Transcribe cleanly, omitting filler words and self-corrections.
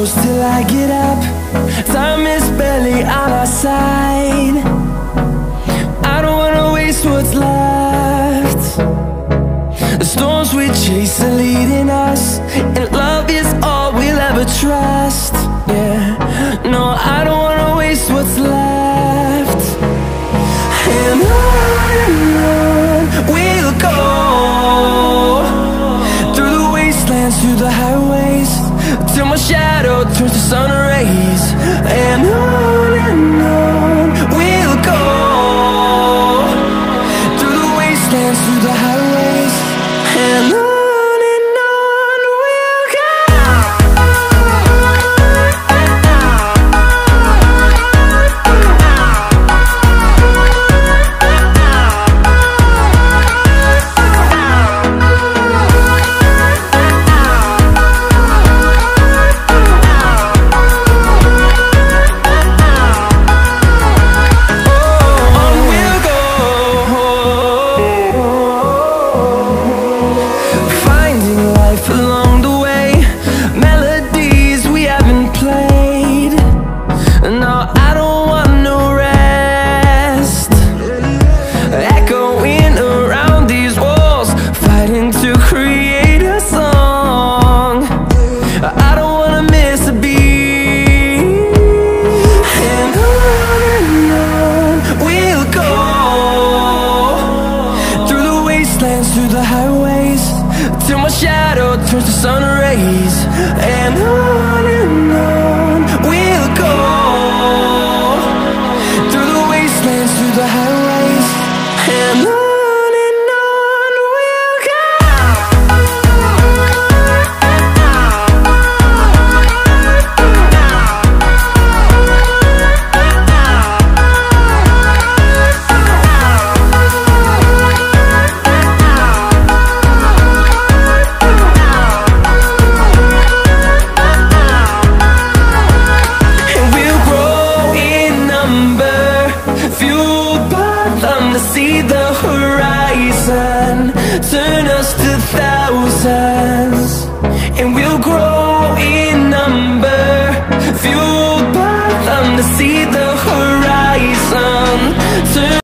close till I get up. Time is barely on our side. I don't wanna waste what's left. The storms we chase are leading us, and love is all we'll ever trust. Yeah, no, I don't wanna waste what's left. And on we'll go, through the wastelands, through the highways, till my shadow turns to sun rays. And on we'll go, through the wastelands, through the highways, and on we'll go. Through the highways, till my shadow turns to sun rays. And on we'll go, through the wastelands, through the highways, and on we'll go. See the horizon turn us to thousands, and we'll grow in number, fueled by them to see the